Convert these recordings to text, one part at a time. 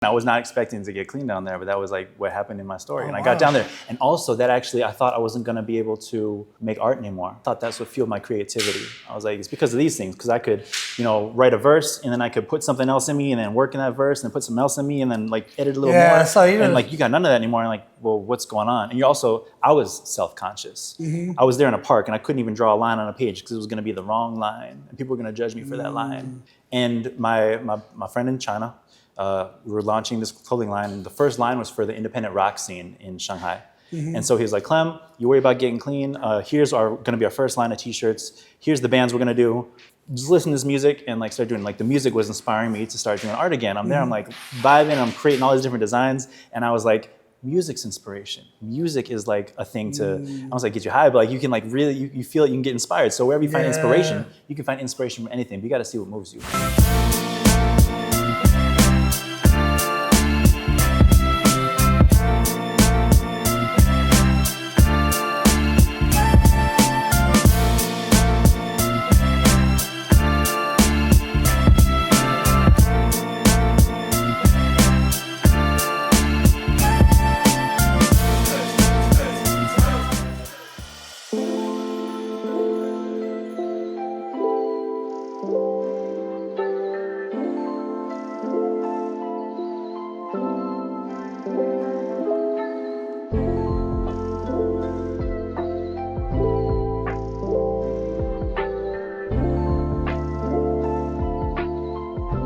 I was not expecting to get clean down there, but that was like what happened in my story. And I got down there. And also that actually, I thought I wasn't gonna be able to make art anymore. I thought that's what fueled my creativity. I was like, it's because of these things, because I could, write a verse and then I could put something else in me and then work in that verse and then put something else in me and then like edit a little more. So and like, you got none of that anymore. And like, well, what's going on? And I was self-conscious. I was there in a park and I couldn't even draw a line on a page because it was gonna be the wrong line. And people were gonna judge me for that line. And my friend in China, we were launching this clothing line, and the first line was for the independent rock scene in Shanghai. And so he was like, Clem, you worry about getting clean. Here's gonna be our first line of t-shirts. Here's the bands we're gonna do. Just listen to this music and like start doing, like the music was inspiring me to start doing art again. I'm there, I'm like vibing, I'm creating all these different designs. And I was like, music's inspiration. Music is like a thing to, I was like, get you high, but like you can like really, you feel it, you can get inspired. So wherever you find inspiration, you can find inspiration from anything, but you gotta see what moves you.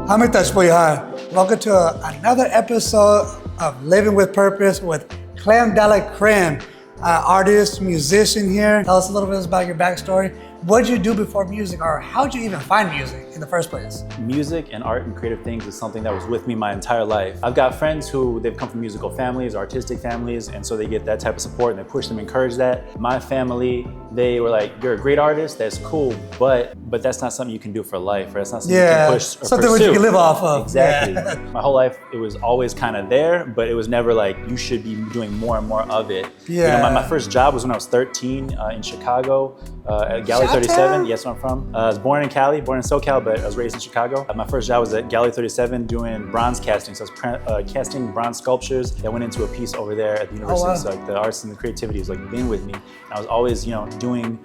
I'm Touch Boy Hi. Welcome to another episode of Living with Purpose with Clem Creme, artist, musician here. Tell us a little bit about your backstory. What did you do before music, or how did you even find music in the first place? Music and art and creative things is something that was with me my entire life. I've got friends who they've come from musical families, artistic families, and so they get that type of support and they push them, encourage that. My family, they were like, you're a great artist, that's cool, but that's not something you can do for life, or that's not something you can push or something pursue. You can live off of. Exactly. My whole life, it was always kind of there, but it was never like, you should be doing more and more of it. My first job was when I was 13 in Chicago, at Gallery 37. Yes, where I'm from. I was born in Cali, born in SoCal, but I was raised in Chicago. My first job was at Gallery 37 doing bronze casting. So I was casting bronze sculptures that went into a piece over there at the university. So like the arts and the creativity has like been with me. And I was always, doing,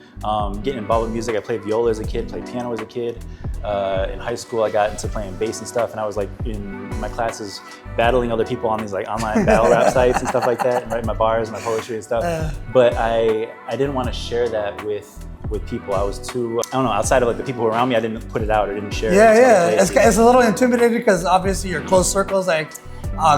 getting involved with music. I played viola as a kid, played piano as a kid. In high school, I got into playing bass and stuff, and I was like in my classes battling other people on these like online battle rap sites and stuff like that, and writing my bars, my poetry and stuff. But I didn't want to share that with people. I was too, I don't know, outside of like the people around me, I didn't put it out or didn't share it. It's a little intimidating because obviously your close circles, like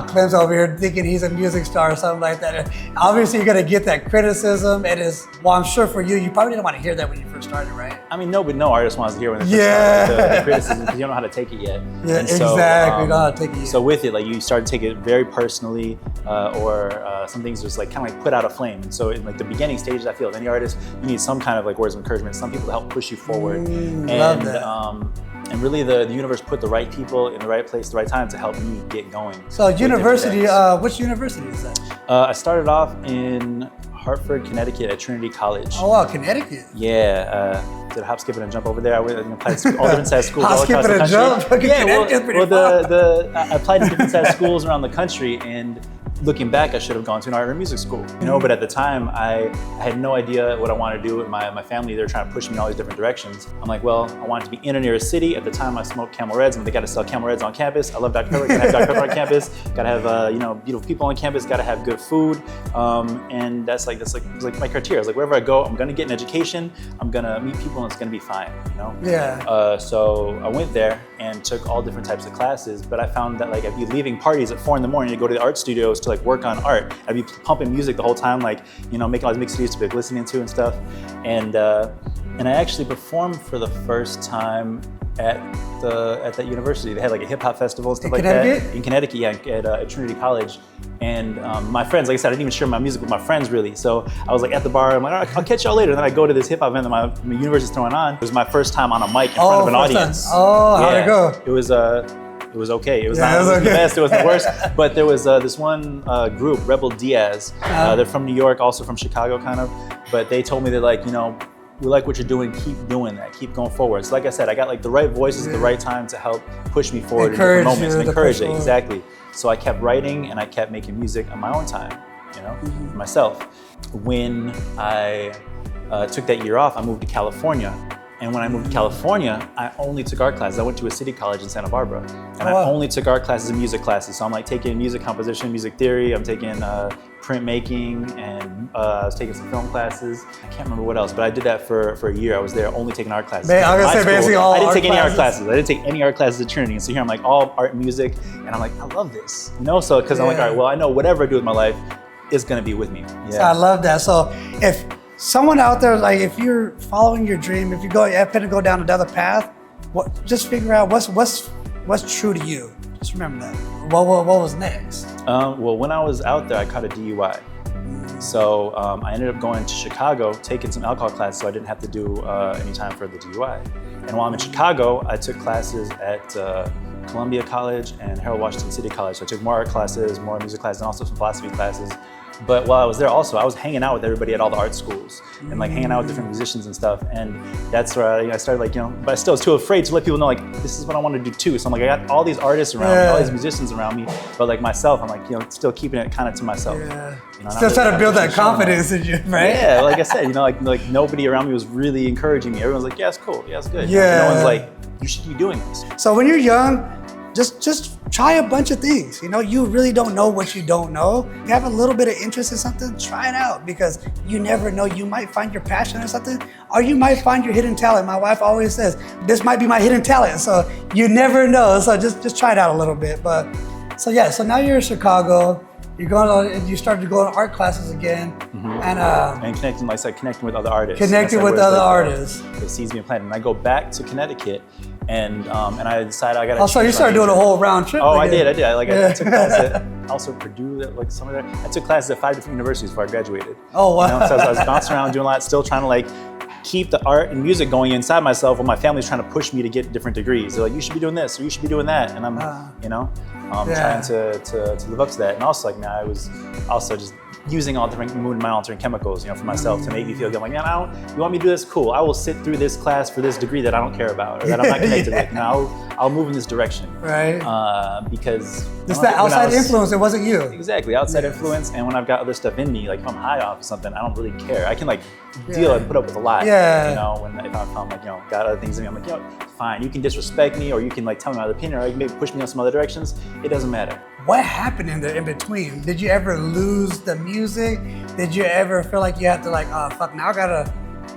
Clem's over here thinking he's a music star or something like that. And obviously you're gonna get that criticism. It is, well, I'm sure for you probably didn't want to hear that when you first started, right? I mean, no artist wants to hear when they first start the criticism because you don't know how to take it yet. Yeah, and so, exactly, you don't know how to take it yet. So with it, like you start to take it very personally, or some things just like kind of like put out a flame. And so in like the beginning stages, I feel of any artist, you need some kind of like words of encouragement, some people to help push you forward. Love that. And really the universe put the right people in the right place at the right time to help me get going. So university, which university is that? I started off in Hartford, Connecticut at Trinity College. Oh wow, Connecticut. Yeah, did a hop, skip, and a jump over there. I applied to all different size schools all across the country. Hop, skip, and a jump? Yeah, I applied to different size schools around the country, and looking back, I should have gone to an art and music school, but at the time, I had no idea what I wanted to do. My family, they were trying to push me in all these different directions. I'm like, well, I wanted to be in or near a city. At the time, I smoked Camel Reds, and they got to sell Camel Reds on campus. I love Dr. Pepper, gotta have Dr. Pepper on campus. Gotta have, beautiful people on campus, gotta have good food. And that's like my criteria. I was like, wherever I go, I'm gonna get an education, I'm gonna meet people, and it's gonna be fine, Yeah. So I went there and took all different types of classes, but I found that like I'd be leaving parties at 4 in the morning to go to the art studios to like work on art. I'd be pumping music the whole time, like, making all these mix CDs to be like listening to and stuff. And I actually performed for the first time at that university. They had like a hip hop festival and stuff like that. In Connecticut, yeah, at Trinity College. And my friends, like I said, I didn't even share my music with my friends really. So I was like at the bar, I'm like, all right, I'll catch y'all later. And then I go to this hip hop event that my university's throwing on. It was my first time on a mic in front of an audience. How'd it go? It was okay. It was not the best, it wasn't the worst. But there was this one group, Rebel Diaz. They're from New York, also from Chicago kind of. But they told me, they're like, we like what you're doing, keep doing that, keep going forward. So like I said, I got like the right voices at the right time to help push me forward in different moments and encourage it, exactly. So I kept writing and I kept making music on my own time, you know, for myself. When I took that year off, I moved to California. And when I moved to California, I only took art classes. I went to a city college in Santa Barbara. And I only took art classes and music classes. So I'm like taking music composition, music theory, I'm taking printmaking, and I was taking some film classes. I can't remember what else, but I did that for a year. I was there only taking art classes. Man, I was gonna say basically all I didn't take any art classes. classes. I didn't take any art classes at Trinity. And so here I'm like all art and music, and I'm like, I love this, you know? So, cause I'm like, all right, well, I know whatever I do with my life is gonna be with me. Yeah. So I love that. So if someone out there, like if you're following your dream, if you happen to go down another path, just figure out what's true to you. Just remember that. What was next? Well, when I was out there, I caught a DUI. So I ended up going to Chicago, taking some alcohol classes so I didn't have to do any time for the DUI. And while I'm in Chicago, I took classes at Columbia College and Harold Washington City College. So I took more art classes, more music classes, and also some philosophy classes. But while I was there also, I was hanging out with everybody at all the art schools and like hanging out with different musicians and stuff. And that's where I started like, you know, but I still was too afraid to let people know like, this is what I want to do too. So I'm like, I got all these artists around me, all these musicians around me, but like myself, I'm like, you know, still keeping it kind of to myself. Yeah. You know, Still trying to build that confidence in you, right? Yeah, like I said, you know, like nobody around me was really encouraging me. Everyone's like, yeah, it's cool, yeah, it's good. Yeah. No one's like, you should be doing this. So when you're young, just try a bunch of things. You know, you really don't know what you don't know. You have a little bit of interest in something, try it out, because you never know. You might find your passion or something, or you might find your hidden talent. My wife always says, this might be my hidden talent. So you never know. So just try it out a little bit. But so yeah, so now you're in Chicago. You started to go to art classes again, and connecting, like I said, connecting with other artists. Connecting with other artists. The seeds being planted. And I go back to Connecticut, and I decided I got to. Oh, so you started doing a whole round trip. Oh, again. I did. I took classes at also Purdue, like some of that. I took classes at 5 different universities before I graduated. Oh wow! You know, so I was bouncing around doing a lot, still trying to like keep the art and music going inside myself, while my family's trying to push me to get different degrees. They're like, you should be doing this, or you should be doing that, and I'm, you know, trying to live up to that. And also, like, man, I was also just using all different mood and altering chemicals, you know, for myself to make me feel good. I'm like, man, you want me to do this? Cool. I will sit through this class for this degree that I don't care about or that I'm not connected with. No, I'll move in this direction. Right. Because it's that outside influence. It wasn't you. Exactly, outside influence. And when I've got other stuff in me, like if I'm high off of something, I don't really care. I can like deal and put up with a lot. Yeah. You know, if I'm like, you know, got other things in me, I'm like, you know, fine. You can disrespect me, or you can like tell me my other opinion, or you can maybe push me in some other directions. It doesn't matter. What happened in between? Did you ever lose the music? Did you ever feel like you had to like, oh fuck, now I gotta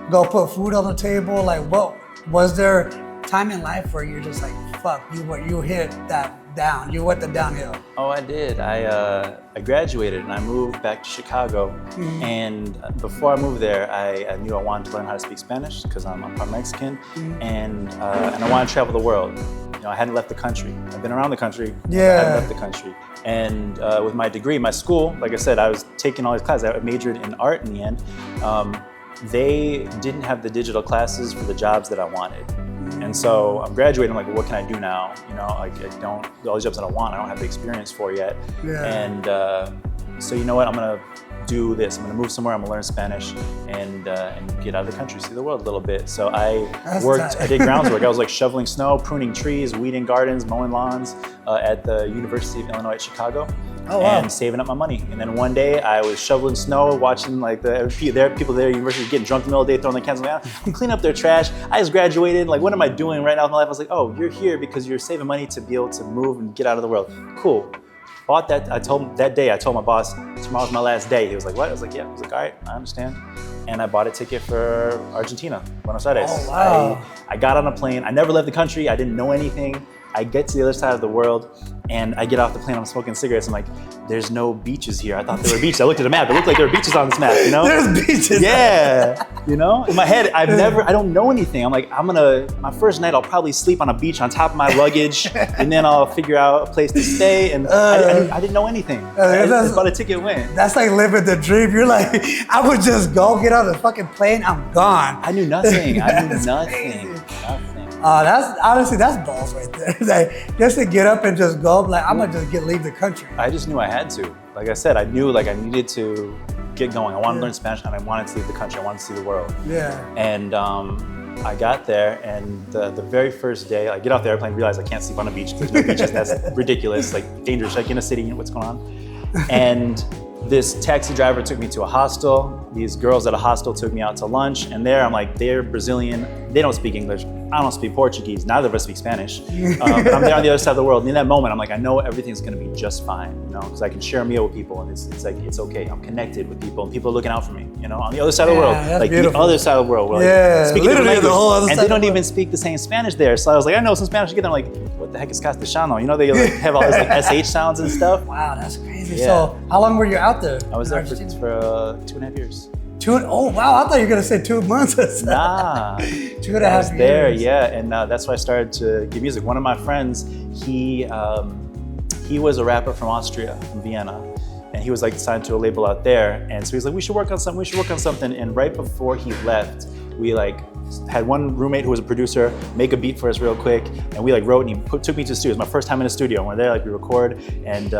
go put food on the table? Like, what was there time in life where you're just like, fuck, you hit that down, you went the downhill? Oh, I did. I graduated and I moved back to Chicago. And before I moved there, I knew I wanted to learn how to speak Spanish because I'm part Mexican, and I wanted to travel the world. You know, I hadn't left the country. I've been around the country. I hadn't left the country. And with my degree, my school, like I said, I was taking all these classes. I majored in art in the end. They didn't have the digital classes for the jobs that I wanted. And so I'm graduating, I'm like, well, what can I do now? You know, like all these jobs that I want, I don't have the experience for yet. Yeah. And so you know what, I'm gonna do this. I'm gonna move somewhere, I'm gonna learn Spanish and get out of the country, see the world a little bit. So I did groundswork. I was like shoveling snow, pruning trees, weeding gardens, mowing lawns at the University of Illinois at Chicago. Oh, wow. And saving up my money. And then one day I was shoveling snow, watching like people there at the university getting drunk in the middle of the day, throwing their cans on. I'm cleaning up their trash. I just graduated. Like, what am I doing right now in my life? I was like, oh, you're here because you're saving money to be able to move and get out of the world. Cool. Bought that. I told my boss, tomorrow's my last day. He was like, what? I was like, yeah. I was like, all right, I understand. And I bought a ticket for Argentina, Buenos Aires. Oh, wow. I got on a plane. I never left the country. I didn't know anything. I get to the other side of the world and I get off the plane, I'm smoking cigarettes. I'm like, there's no beaches here. I thought there were beaches. I looked at the map. It looked like there were beaches on this map, you know? There's beaches. Yeah. You know, in my head, I don't know anything. I'm like, my first night, I'll probably sleep on a beach on top of my luggage and then I'll figure out a place to stay. And I didn't know anything. I just bought a ticket and went. That's like living the dream. You're like, I would just go get on the fucking plane. I'm gone. I knew nothing. I knew nothing. That's honestly, that's balls right there. Like, just to get up and just go, like, I'm gonna just leave the country. I just knew I had to. Like I said, I knew like I needed to get going. I wanted to learn Spanish and I wanted to leave the country. I wanted to see the world. Yeah. And I got there, and the very first day, I get off the airplane, realize I can't sleep on a beach. There's no beaches. That's ridiculous, like dangerous. Like in a city, what's going on? And this taxi driver took me to a hostel. These girls at a hostel took me out to lunch, and there I'm like, they're Brazilian. They don't speak English. I don't speak Portuguese. Neither of us speak Spanish. But I'm there on the other side of the world. And in that moment, I'm like, I know everything's gonna be just fine, you know, because I can share a meal with people, and it's like, it's okay. I'm connected with people, and people are looking out for me, you know, on the other side of the world, like beautiful. The other side of the world. We're like speaking literally the whole other side. And they don't even speak the same Spanish there. So I was like, I know some Spanish. I'm like, what the heck is Castellano? You know, they like have all these like SH sounds and stuff. Wow, that's crazy. Yeah. So how long were you out there? I was there for 2.5 years. Oh wow! I thought you were gonna say 2 months. Nah, 2.5 years. I was there, yeah, and that's why I started to get music. One of my friends, he was a rapper from Austria, from Vienna, and he was like signed to a label out there. And so he's like, we should work on something. We should work on something. And right before he left, we like had one roommate who was a producer make a beat for us real quick, and we like wrote, and he took me to the studio. It was my first time in the studio. And we're there, like we record, and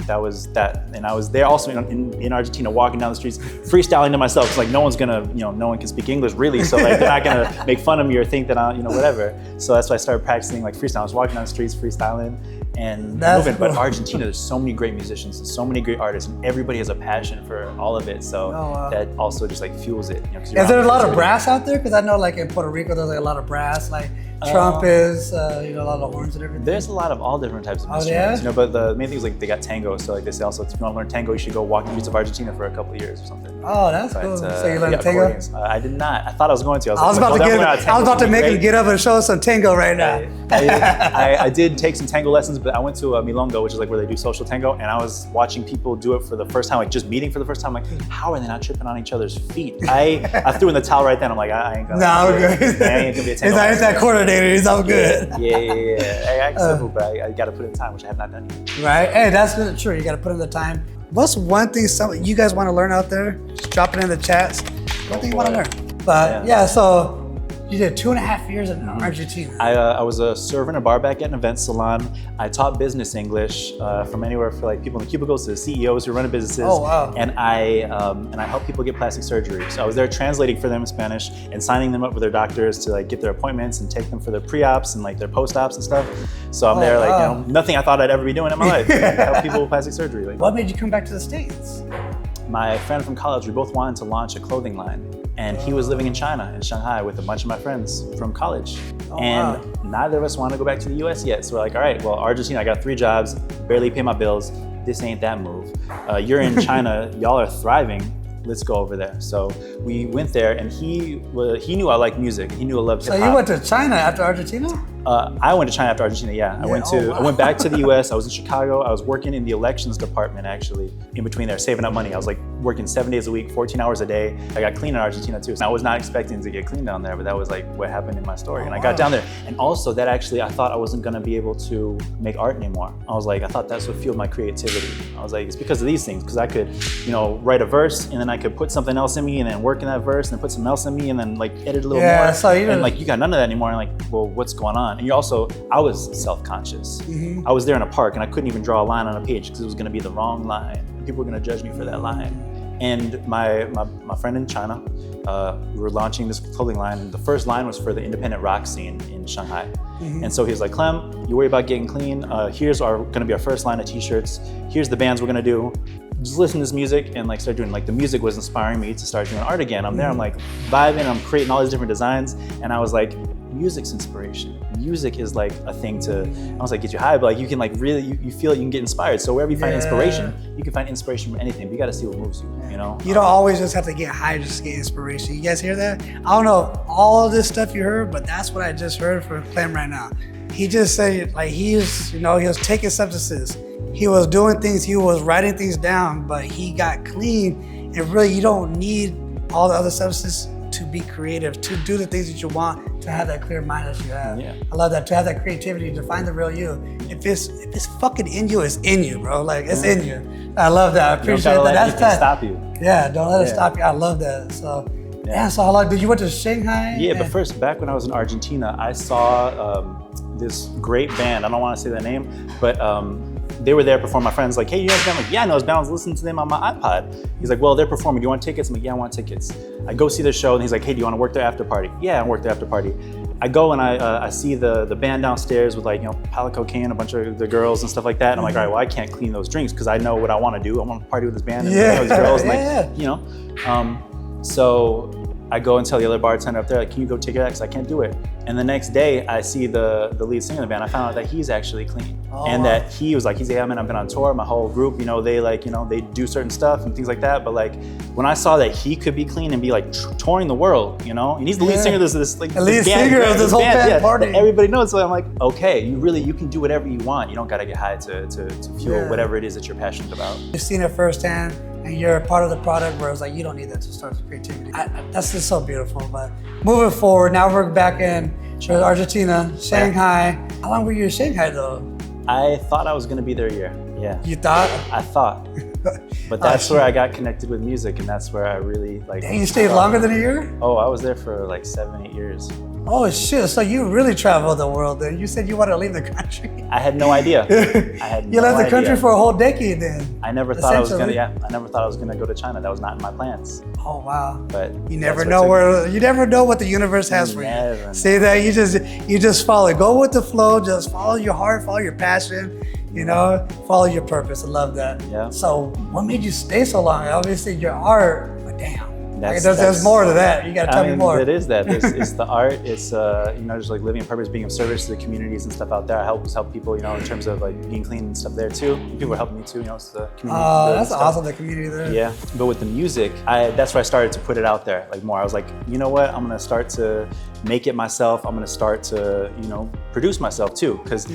that was that. And I was there also in Argentina, walking down the streets, freestyling to myself. It's like no one's gonna, you know, no one can speak English really, so like they're not gonna make fun of me or think that I, you know, whatever. So that's why I started practicing like freestyle. I was walking down the streets, freestyling and moving. But Argentina, there's so many great musicians and so many great artists, and everybody has a passion for all of it. So that also just like fuels it. You know, is there a lot of brass out there? Because I know like in Puerto Rico, there's like a lot of brass, like trumpets, you know, a lot of horns and everything. There's a lot of all different types of instruments, you know, but the main thing is like they got tango. So like they say also, if you want to learn tango, you should go walk the streets of Argentina for a couple of years or something. Oh, that's cool. So you learned tango? I did not. I thought I was going to. I was about to make him get up and show us some tango right now. I did take some tango lessons, but I went to Milonga, which is like where they do social tango, and I was watching people do it for the first time, like just meeting for the first time. Like, how are they not tripping on each other's feet? I threw in the towel right then. I'm like, I ain't gonna. No, I'm good. I ain't gonna be a tango. He's that coordinator. He's all good. Yeah. I can move, but I got to put in time, which I have not done yet. Right. Hey, that's good. True. You got to put in the time. What's one thing you guys want to learn out there? Just drop it in the chats. One thing you want to learn. But yeah, so you did 2.5 years in Argentina. I was a server in a bar back at an event salon. I taught business English from anywhere for like people in the cubicles to the CEOs who run businesses. Oh wow! And I helped people get plastic surgery. So I was there translating for them in Spanish and signing them up with their doctors to like get their appointments and take them for their pre-ops and like their post-ops and stuff. So I'm there like, you know, nothing I thought I'd ever be doing in my life. Help people with plastic surgery. Like, what made you come back to the States? My friend from college, we both wanted to launch a clothing line. And he was living in China, in Shanghai, with a bunch of my friends from college. Neither of us want to go back to the US yet. So we're like, all right, well, Argentina, I got 3 jobs, barely pay my bills. This ain't that move. You're in China, y'all are thriving. Let's go over there. So we went there, and he knew I liked music. He knew I loved hip hop. So you went to China after Argentina? I went to China after Argentina, yeah. I went back to the US. I was in Chicago. I was working in the elections department, actually, in between there, saving up money. I was like working 7 days a week, 14 hours a day. I got clean in Argentina too. So I was not expecting to get clean down there, but that was like what happened in my story. And I got down there. And also that actually, I thought I wasn't gonna be able to make art anymore. I was like, I thought that's what fueled my creativity. I was like, it's because of these things, because I could, you know, write a verse, and then I could put something else in me, and then work in that verse, and then put something else in me, and then like edit a little more. So and like, you got none of that anymore. And like, well, what's going on? And I was self-conscious. I was there in a park, and I couldn't even draw a line on a page because it was going to be the wrong line. People were going to judge me for that line. And my friend in China, we were launching this clothing line, and the first line was for the independent rock scene in Shanghai. And so he was like, Clem, you worry about getting clean. Here's going to be our first line of t-shirts. Here's the bands we're going to do. Just listen to this music and like start doing, like the music was inspiring me to start doing art again. I'm there, I'm like vibing, I'm creating all these different designs, and I was like, music's inspiration. Music is like a thing to, I was like, get you high, but like you can like really, you feel like you can get inspired. So wherever you find inspiration, you can find inspiration from anything, but you gotta see what moves you, you know? You don't always just have to get high just to get inspiration. You guys hear that? I don't know all of this stuff you heard, but that's what I just heard from Clem right now. He just said like he was taking substances. He was doing things, he was writing things down, but he got clean. And really, you don't need all the other substances to be creative, to do the things that you want, to have that clear mind that you have. I love that, to have that creativity, to find the real you. If it's fucking in you, it's in you, bro. Like, it's in you. I love that. I appreciate that. That's that. Stop you. Yeah, don't let it stop you. I love that. So, so how long, did you went to Shanghai? Yeah, but first, back when I was in Argentina, I saw this great band. I don't want to say their name, but they were there performing. My friend's like, hey, you know this band? I'm like, yeah, I know this band. I was listening to them on my iPod. He's like, well, they're performing. Do you want tickets? I'm like, yeah, I want tickets. I go see their show, and he's like, hey, do you want to work their after party? Yeah, I work their after party. I go and I see the band downstairs with like, pallet cocaine, a bunch of the girls and stuff like that. And I'm like, all right, well, I can't clean those drinks because I know what I want to do. I want to party with this band and those girls. So I go and tell the other bartender up there, like, can you go take care of that? Because I can't do it. And the next day, I see the lead singer of the band. I found out that he's actually clean. And that he was like, he's like, yeah, man, I've been on tour. My whole group, they do certain stuff and things like that. But like, when I saw that he could be clean and be like touring the world, and he's the lead singer of this lead singer of this whole band party. Everybody knows. So I'm like, okay, you can do whatever you want. You don't got to get high to fuel whatever it is that you're passionate about. You've seen it firsthand. And you're a part of the product where it's like, you don't need that to start the creativity. That's just so beautiful. But moving forward, now we're back in Argentina, Shanghai. How long were you in Shanghai though? I thought I was gonna be there a year, yeah. You thought? I thought. But that's where I got connected with music, and that's where I really like. And you stayed longer than a year? Oh, I was there for like 7-8 years. Oh shit, so you really traveled the world then. You said you wanted to leave the country. I had no idea. You left the country for a whole decade then. I never thought I was gonna go to China. That was not in my plans. Oh wow. But you never know what the universe has for you. Say that you just follow it. Go with the flow, just follow your heart, follow your passion, follow your purpose. I love that. Yeah. So what made you stay so long? Obviously your art, but damn. There's more to that. You gotta tell me more. It is that. It's the art. It's just like living in purpose, being of service to the communities and stuff out there. I help people, in terms of like being clean and stuff there too. People are helping me too. It's the community. Oh, that's awesome. The community there. Yeah, but with the music, that's where I started to put it out there like more. I was like, you know what? I'm gonna start to make it myself. I'm gonna start to produce myself too. Because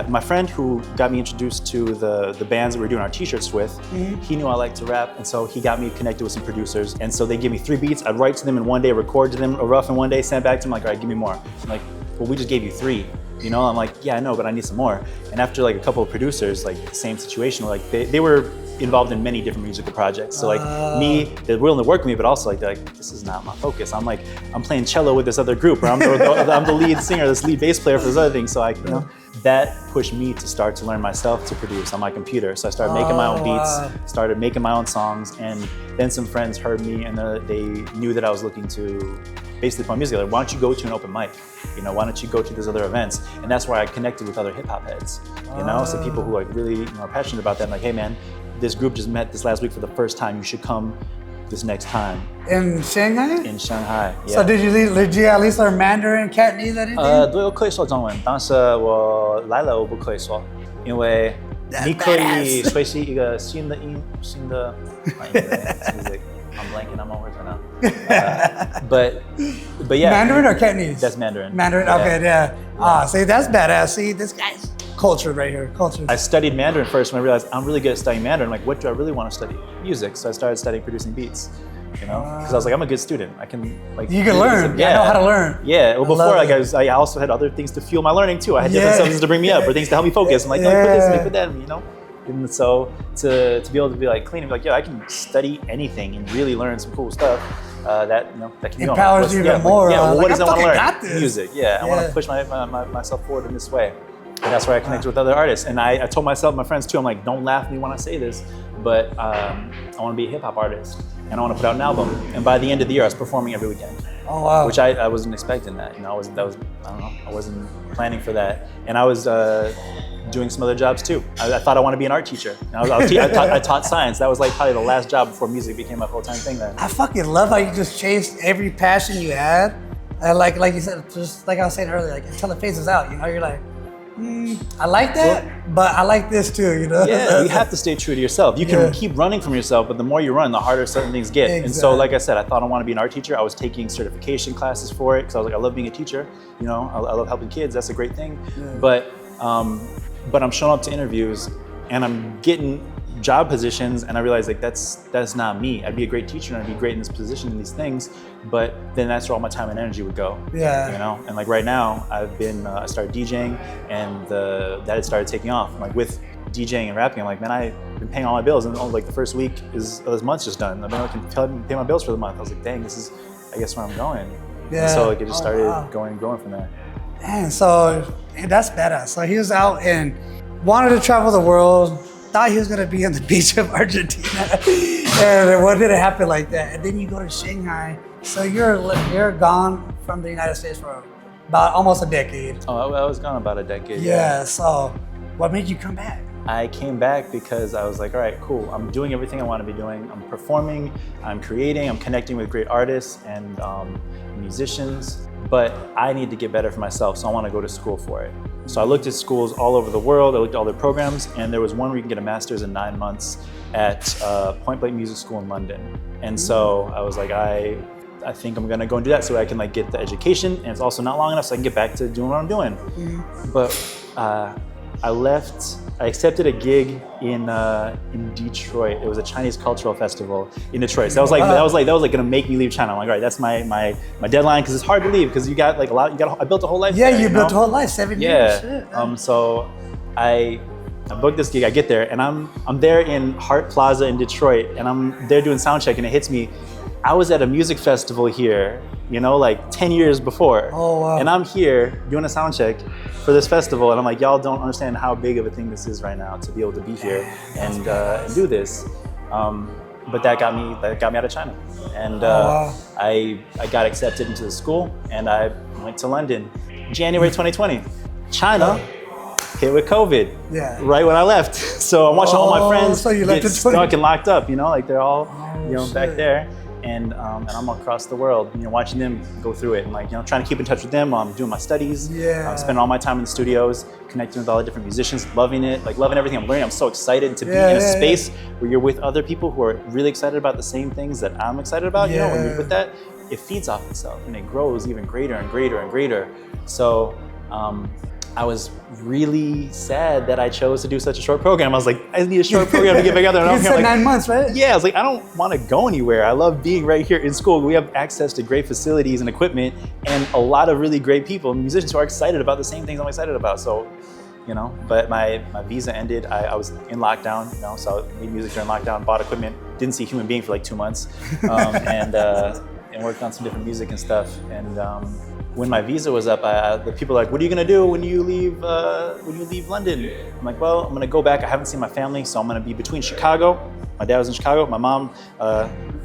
my friend who got me introduced to the bands that we were doing our t-shirts with, he knew I liked to rap, and so he got me connected with some producers. And so they give me 3 beats. I'd write to them in one day, record to them a rough in one day, send it back to them like, all right, give me more. I'm like, well, we just gave you 3. I'm like, yeah, I know, but I need some more. And after like a couple of producers, like the same situation, like they were involved in many different musical projects. So like they're willing to work with me, but also like they're like, this is not my focus. I'm playing cello with this other group, or I'm the lead singer, this lead bass player for this other thing. So that pushed me to start to learn myself to produce on my computer. So I started making my own beats, started making my own songs, and then some friends heard me and they knew that I was looking to basically play music. Like, why don't you go to an open mic? Why don't you go to these other events? And that's where I connected with other hip hop heads. So people who like really are passionate about that. I'm like, hey man, this group just met this last week for the first time. You should come this next time. In Shanghai? In Shanghai, yeah. So did you at least learn Mandarin, Cantonese, anything? 对，我可以说中文，但是我来了我不可以说，因为你可以学习一个新的music. I'm blanking on my words right now. But yeah. Mandarin or Cantonese? That's Mandarin. Mandarin, okay, yeah. See, that's badass. See, this guy's culture right here, culture. I studied Mandarin first when I realized I'm really good at studying Mandarin. I'm like, what do I really want to study? Music. So I started studying producing beats. Because I was like, I'm a good student. I can You can learn. I know how to learn. Yeah. Well, before I also had other things to fuel my learning too. I had different substances to bring me up or things to help me focus. I'm like, no, put this, let me put that. And so to be able to be like clean and be like, yeah, I can study anything and really learn some cool stuff. That can empowers you even more. Yeah. Well, what does I want to learn? Music. Yeah. I want to push myself forward in this way. And that's where I connect with other artists. And I told myself, my friends too, I'm like, don't laugh at me when I say this, but I want to be a hip hop artist and I want to put out an album. And by the end of the year, I was performing every weekend. Oh wow! Which I wasn't expecting that. I wasn't planning for that. And I was doing some other jobs too. I thought I wanted to be an art teacher. I taught science. That was like probably the last job before music became a full-time thing then. I fucking love how you just chased every passion you had. And like you said, just like I was saying earlier, like until it phases out, you're like, I like that, but I like this too, Yeah, you have to stay true to yourself. You can keep running from yourself, but the more you run, the harder certain things get. Exactly. And so, like I said, I thought I want to be an art teacher. I was taking certification classes for it because I was like, I love being a teacher. I love helping kids. That's a great thing. Yeah. But I'm showing up to interviews and I'm getting job positions, and I realized like that's not me. I'd be a great teacher and I'd be great in this position in these things, but then that's where all my time and energy would go. Yeah. And like right now, I started DJing, and that had started taking off. Like with DJing and rapping, I'm like, man, I've been paying all my bills, and like the first week of this month's just done. I mean, I can pay my bills for the month. I was like, dang, this is, I guess, where I'm going. Yeah. And so like it just started growing from there. Man, so that's badass. So he was out in wanted to travel the world, thought he was gonna be on the beach of Argentina, and what did it happen like that? And then you go to Shanghai, so you're gone from the United States for about almost a decade. Oh, I was gone about a decade. Yeah, so what made you come back? I came back because I was like, all right, cool. I'm doing everything I want to be doing. I'm performing, I'm creating, I'm connecting with great artists and musicians, but I need to get better for myself, so I want to go to school for it. So I looked at schools all over the world, I looked at all their programs, and there was one where you can get a master's in 9 months at Point Blank Music School in London. And so I was like, I think I'm gonna go and do that so I can like get the education, and it's also not long enough so I can get back to doing what I'm doing. But I accepted a gig in Detroit. It was a Chinese cultural festival in Detroit. So that was like gonna make me leave China. I'm like, all right, that's my deadline, because it's hard to leave because you got like a lot. I built a whole life. Yeah, there, you built a whole life, 7 years. Yeah. So I booked this gig. I get there and I'm there in Hart Plaza in Detroit, and I'm there doing sound check, and it hits me. I was at a music festival here, like 10 years before. Oh, wow. And I'm here doing a sound check for this festival, and I'm like, y'all don't understand how big of a thing this is right now to be able to be here and do this. But that got me out of China, and I got accepted into the school, and I went to London, January 2020. China hit with COVID. Yeah. Right when I left, so I'm watching all my friends get stuck and locked up. Like they're all back there. And I'm across the world, watching them go through it, and like, trying to keep in touch with them. I'm doing my studies, spending all my time in the studios, connecting with all the different musicians, loving it, like loving everything I'm learning. I'm so excited to be in a space where you're with other people who are really excited about the same things that I'm excited about. When you're with that, it feeds off itself and it grows even greater and greater and greater. So I was really sad that I chose to do such a short program. I was like, I need a short program to get back out there. You said 9 months, right? Yeah, I was like, I don't want to go anywhere. I love being right here in school. We have access to great facilities and equipment and a lot of really great people, musicians who are excited about the same things I'm excited about. So, but my visa ended. I was in lockdown, so I made music during lockdown, bought equipment, didn't see a human being for like 2 months, and worked on some different music and stuff. And when my visa was up, the people were like, what are you gonna do when you leave London? I'm like, well, I'm gonna go back. I haven't seen my family, so I'm gonna be between Chicago. My dad was in Chicago. My mom,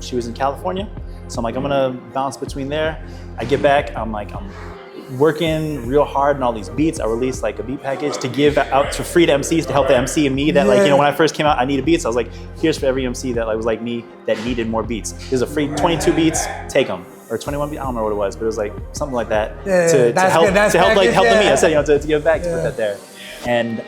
she was in California. So I'm like, I'm gonna bounce between there. I get back, I'm working real hard on all these beats. I released like a beat package to give out for free to MCs to help the MC and me that when I first came out, I needed beats. I was like, here's for every MC that was like me that needed more beats. There's a free 22 beats, take them. Or 21 beats, I don't remember what it was, but it was like something like that to help the me. I said, to give back, to put that there. And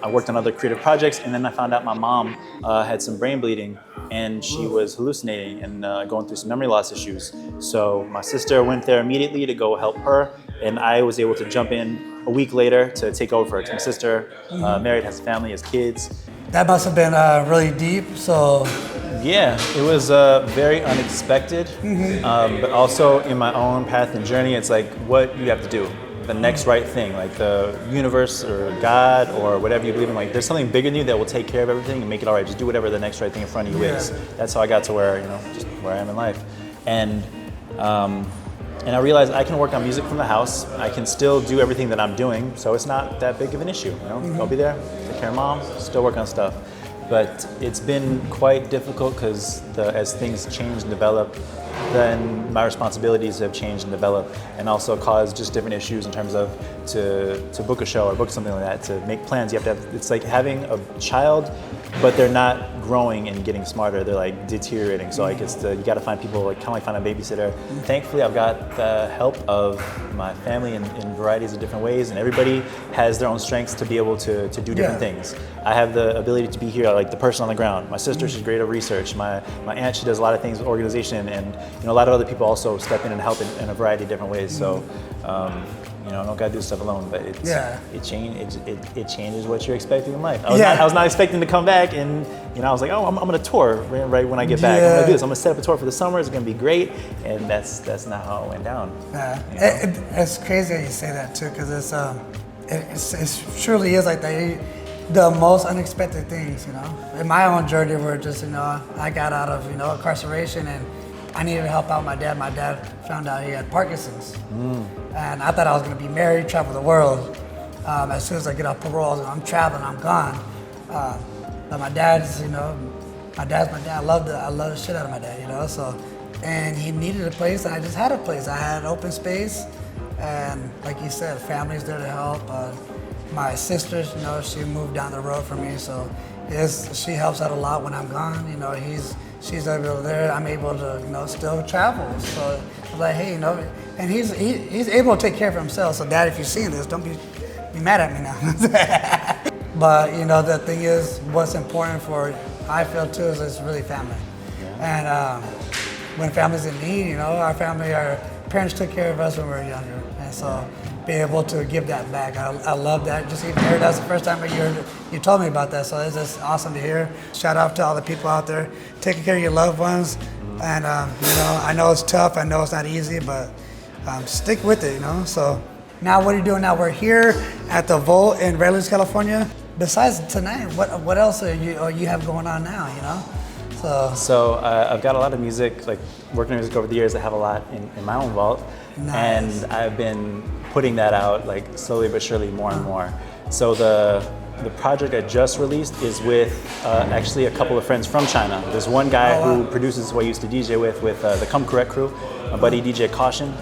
I worked on other creative projects, and then I found out my mom had some brain bleeding, and she was hallucinating and going through some memory loss issues. So my sister went there immediately to go help her, and I was able to jump in a week later to take over. Because my sister, married, has a family, has kids. That must have been really deep. So. Yeah, it was very unexpected, but also in my own path and journey, it's like what you have to do, the next right thing, like the universe or God or whatever you believe in, like there's something bigger than you that will take care of everything and make it all right. Just do whatever the next right thing in front of you is. That's how I got to where, just where I am in life. And I realized I can work on music from the house. I can still do everything that I'm doing, so it's not that big of an issue. I'll be there, take care of mom, still work on stuff. But it's been quite difficult because as things change and develop, then my responsibilities have changed and developed, and also caused just different issues in terms of to book a show or book something like that, to make plans. You have to have, it's like having a child, but they're not growing and getting smarter. They're like deteriorating. So like you got to find people, like kind of like find a babysitter. Thankfully, I've got the help of my family in varieties of different ways, and everybody has their own strengths to be able to do different things. I have the ability to be here, like the person on the ground. My sister, she's great at research. My aunt, she does a lot of things with organization, and a lot of other people also step in and help in a variety of different ways. So. I don't gotta do stuff alone, but it changes what you're expecting in life. I was not expecting to come back, and I was like, oh, I'm gonna tour right when I get back. I'm gonna do this. I'm gonna set up a tour for the summer. It's gonna be great, and that's not how it went down. It's crazy that you say that too, because it surely is like that. The most unexpected things, In my own journey, where just I got out of incarceration and I needed to help out my dad. My dad found out he had Parkinson's. And I thought I was gonna be married, travel the world. As soon as I get off parole, I'm traveling, I'm gone. But my dad's, my dad's my dad. I love the shit out of my dad, so. And he needed a place, and I just had a place. I had open space, and like you said, family's there to help. My sister, she moved down the road from me, so she helps out a lot when I'm gone. She's able there. I'm able to, still travel. So I'm like, hey, and he's able to take care of himself. So Dad, if you're seeing this, don't be mad at me now. But the thing is, what's important I feel too, is it's really family. Yeah. And when family's in need, our parents took care of us when we were younger. And so be able to give that back, I love that. Just even heard that's the first time you told me about that, so it's just awesome to hear. Shout out to all the people out there taking care of your loved ones. And I know it's tough, I know it's not easy, but stick with it, So now what are you doing now? We're here at the Vault in Redlands, California. Besides tonight, what else are you have going on now, So I've got a lot of music, like working on music over the years. I have a lot in my own vault. Nice. And I've been putting that out like slowly but surely more and more. So the project I just released is with actually a couple of friends from China. There's one guy who produces who I used to DJ with the Come Correct crew, my buddy DJ Caution.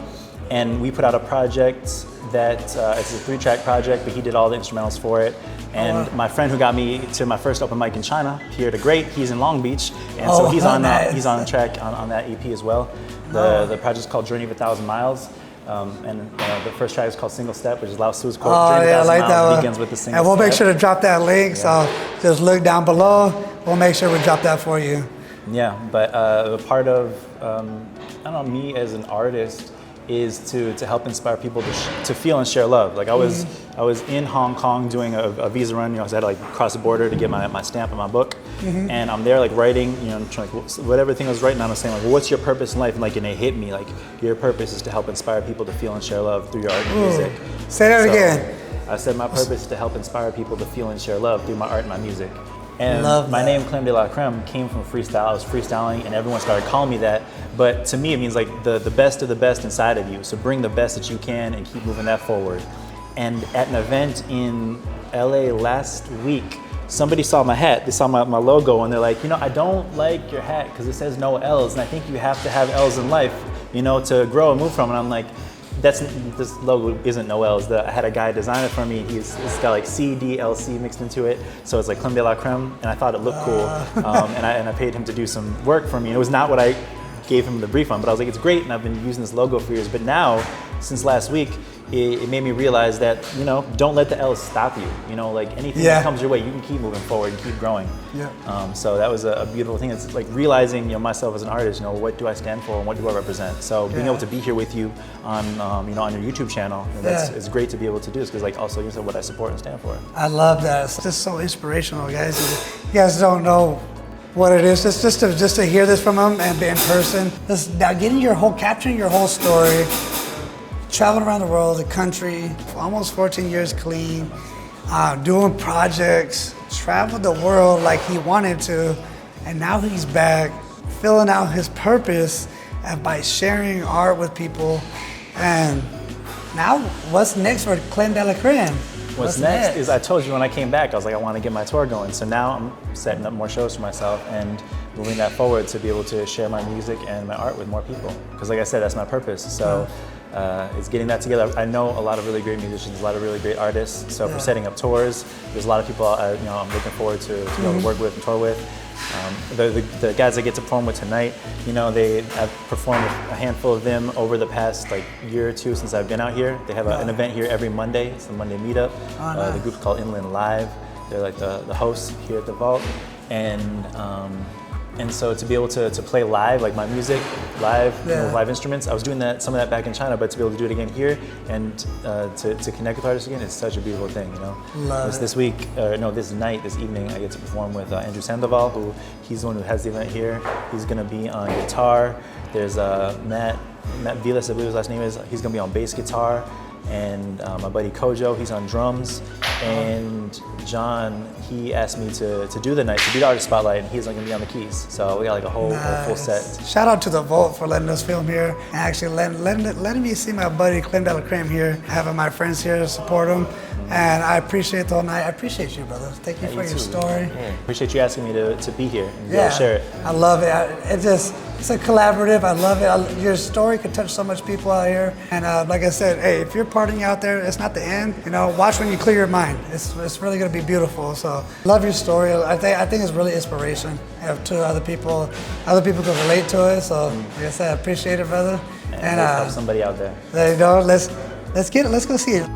And we put out a project that it's a 3-track project, but he did all the instrumentals for it. And my friend who got me to my first open mic in China, Pierre the Great, he's in Long Beach, and so he's on that. He's on the track on that EP as well. The project's called Journey of 1,000 Miles, and the first track is called Single Step, which is Lao Tzu's quote. Journey of 1,000 Miles begins with the single step. And we'll make step. sure to drop that link. So just look down below. We'll make sure we drop that for you. Yeah, but the part of me as an artist is to help inspire people to feel and share love. Like I was in Hong Kong doing a visa run, so I had to like cross the border to get my stamp and my book. And I'm there like writing, whatever thing I was writing, I was saying like, well, what's your purpose in life? And it hit me like, your purpose is to help inspire people to feel and share love through your art and music. Say that again. I said my purpose is to help inspire people to feel and share love through my art and my music. And my name, Clem de la Creme, came from freestyle. I was freestyling and everyone started calling me that. But to me, it means like the best of the best inside of you. So bring the best that you can and keep moving that forward. And at an event in LA last week, somebody saw my hat, they saw my logo, and they're like, I don't like your hat because it says no L's. And I think you have to have L's in life, to grow and move from. And I'm like, this logo isn't no L's. I had a guy design it for me. It's got like C, D, L, C mixed into it. So it's like Clem de la Creme, and I thought it looked cool. And I paid him to do some work for me. And it was not what I gave him the brief on, but I was like, it's great, and I've been using this logo for years. But now, since last week, it made me realize that, don't let the L's stop you. Like anything that comes your way, you can keep moving forward and keep growing. Yeah. So that was a beautiful thing. It's like realizing, myself as an artist, what do I stand for and what do I represent? So being able to be here with you on, on your YouTube channel, it's great to be able to do this because like also what I support and stand for. I love that. It's just so inspirational, guys. You guys don't know what it is. Just to hear this from him and be in person. Now capturing your whole story. Traveling around the world, the country, for almost 14 years clean, doing projects, traveled the world like he wanted to, and now he's back, filling out his purpose by sharing art with people. And now, what's next for Clem de la Creme? What's next is, I told you when I came back, I was like, I want to get my tour going. So now I'm setting up more shows for myself and moving that forward to be able to share my music and my art with more people. Because like I said, that's my purpose. So it's getting that together. I know a lot of really great musicians, a lot of really great artists. So for setting up tours, there's a lot of people I'm looking forward to be able to work with and tour with. The guys I get to perform with tonight, I've performed with a handful of them over the past year or two since I've been out here. They have an event here every Monday. It's the Monday meetup. The group's called Inland Live. They're like the hosts here at the Vault. And so to be able to play live, like my music, live, live instruments, I was doing some of that back in China, but to be able to do it again here and to connect with artists again, it's such a beautiful thing, This night, this evening, I get to perform with Andrew Sandoval, he's the one who has the event here. He's gonna be on guitar. There's Matt Vilas, I believe his last name is, he's gonna be on bass guitar. And my buddy Kojo, he's on drums. And John, he asked me to do the artist spotlight, and he's going to be on the keys. So we got a whole full set. Shout out to the Vault for letting us film here, and actually letting me see my buddy Clem de la Creme here, having my friends here to support him. And I appreciate the whole night. I appreciate you, brother. Thank you for your story. Yeah. Appreciate you asking me to be here and Yeah, share it. I love it. It's a collaborative. I love it. Your story could touch so much people out here. And like I said, hey, if you're partying out there, it's not the end. You know, watch when you clear your mind. It's really gonna be beautiful. So love your story. I think it's really inspiration to other people. Other people can relate to it. So like I said, I appreciate it, brother. And help somebody out there. There you go. Let's get it. Let's go see it.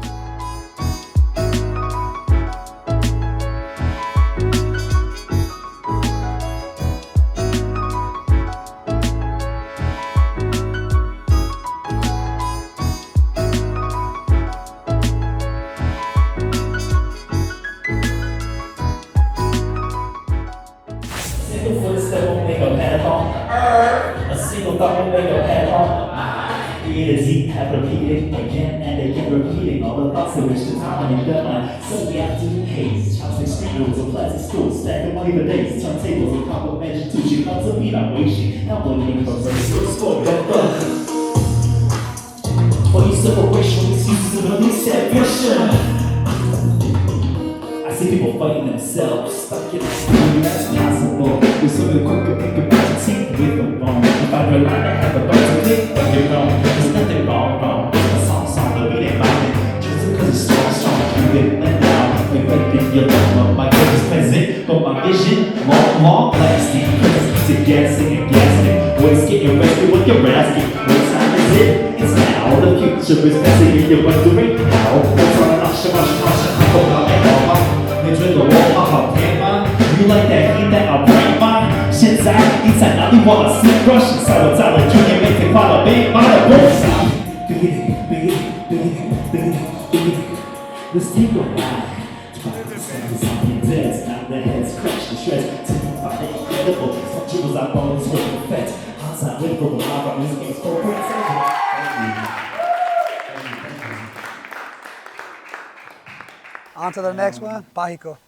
Footstep won't make a path home. A single thought won't make a path home. A to Z have repeated again and again, repeating all the thoughts that wish the time and you've done. So we have to haze, chopstick street rules and plastic stools, stack of money for days, turntables and complimentary too. She comes to beat, I'm waiting. Now waiting for her score. For you separation, excuses and release that vision. I see people fighting themselves, stuck in a school, that's possible. There's something quick to think about to take with them wrong. If I rely to have a bite to click, but you're wrong. There's nothing wrong. It's a song, the beat ain't mine. Just because it's strong, you get let down. Reflecting your love, my goal is present, but my vision, long lasting. Cause keeps it gassing and gassing. Waste getting rested when you're asking. What time is it? It's now. The future is passing and you're wondering how. What's on an You like that heat that I'll bring mine? Shit's out, inside now you wanna sleep rush. Inside what's out like you can make it quite a big body. Let's take a ride. Now the heads crash to shreds. Till you find it incredible. Some jewels I bought is worth the fence. Outside with for the lava, music games for breaks. On to the next one, Pajico.